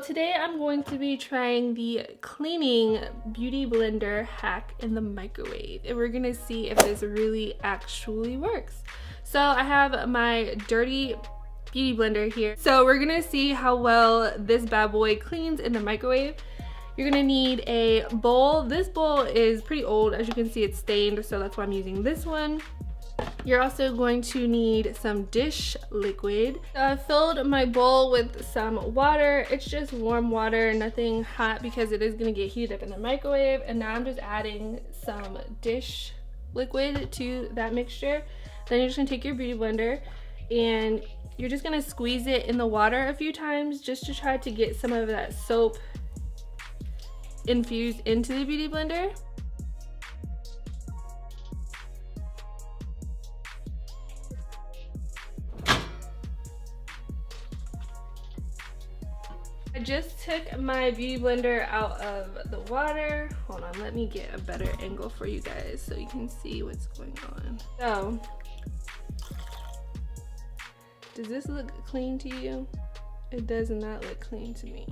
So today I'm going to be trying the cleaning beauty blender hack in the microwave, and we're gonna see if this really actually works. So I have my dirty beauty blender here. So we're gonna see how well this bad boy cleans in the microwave. You're gonna need a bowl. This bowl is pretty old. As you can see, it's stained, so that's why I'm using this one. You're also going to need some dish liquid. So I filled my bowl with some water. It's just warm water, nothing hot because it is gonna get heated up in the microwave. And now I'm just adding some dish liquid to that mixture. Then you're just gonna take your beauty blender and you're just gonna squeeze it in the water a few times just to try to get some of that soap infused into the beauty blender. I just took my beauty blender out of the water. Hold on, let me get a better angle for you guys so you can see what's going on. So, does this look clean to you? It does not look clean to me.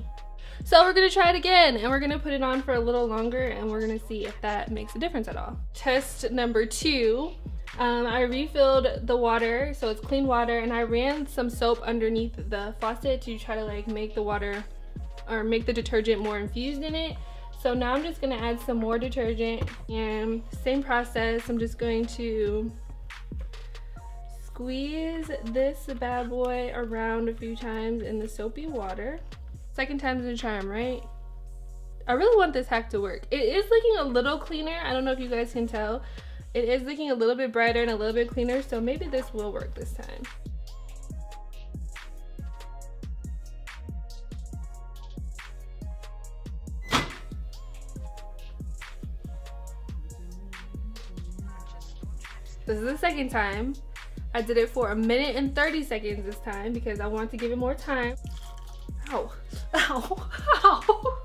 So we're gonna try it again, and we're gonna put it on for a little longer, and we're gonna see if that makes a difference at all. Test number 2. I refilled the water, so it's clean water, and I ran some soap underneath the faucet to try to like make the water or make the detergent more infused in it. So now I'm just gonna add some more detergent, and same process. I'm just going to squeeze this bad boy around a few times in the soapy water. Second time's the charm, right? I really want this hack to work. It is looking a little cleaner. I don't know if you guys can tell. It is looking a little bit brighter and a little bit cleaner, so maybe this will work this time. This is the second time. I did it for 1 minute and 30 seconds this time because I want to give it more time. Ow. Ow. Ow.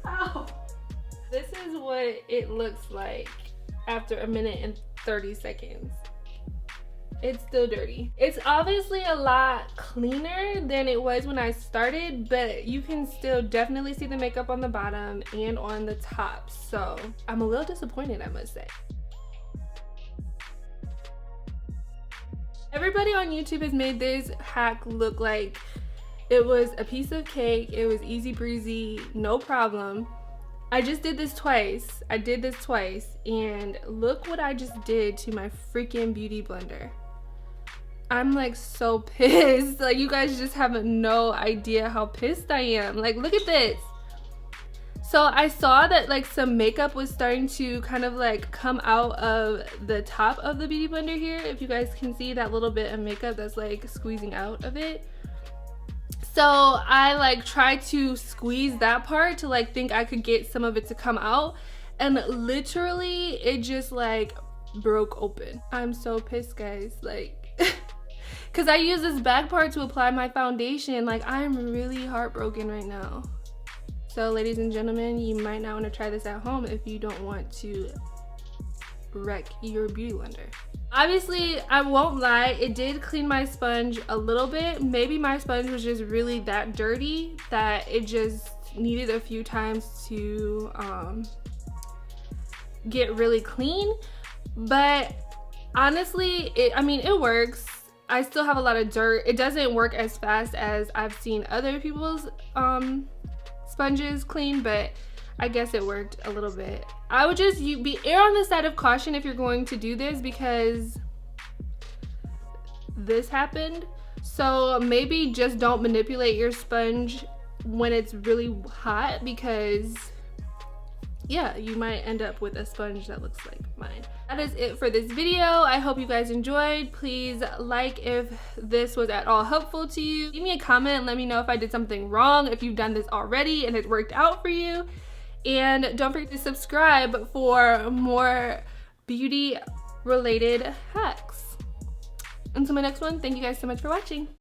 Ow. This is what it looks like after 1 minute and 30 seconds. It's still dirty. It's obviously a lot cleaner than it was when I started, but you can still definitely see the makeup on the bottom and on the top. So I'm a little disappointed, I must say. Everybody on YouTube has made this hack look like it was a piece of cake. It was easy breezy, no problem. I just did this twice. I did this twice, and look what I just did to my freaking beauty blender. I'm like so pissed. Like, you guys just have no idea how pissed I am. Like, look at this. So I saw that like some makeup was starting to kind of like come out of the top of the beauty blender here. If you guys can see that little bit of makeup that's like squeezing out of it. So I like tried to squeeze that part to like think I could get some of it to come out, and literally it just like broke open. I'm so pissed, guys, like because I use this back part to apply my foundation. Like, I'm really heartbroken right now. So ladies and gentlemen, you might not want to try this at home if you don't want to wreck your beauty blender. Obviously, I won't lie, it did clean my sponge a little bit. Maybe my sponge was just really that dirty that it just needed a few times to get really clean. But honestly, it works. I still have a lot of dirt. It doesn't work as fast as I've seen other people's sponges clean, but I guess it worked a little bit. I would just err on the side of caution if you're going to do this, because this happened. So maybe just don't manipulate your sponge when it's really hot, because yeah, you might end up with a sponge that looks like mine. That is it for this video. I hope you guys enjoyed. Please like if this was at all helpful to you. Leave me a comment and let me know if I did something wrong, if you've done this already and it worked out for you. And don't forget to subscribe for more beauty related hacks. Until my next one, thank you guys so much for watching.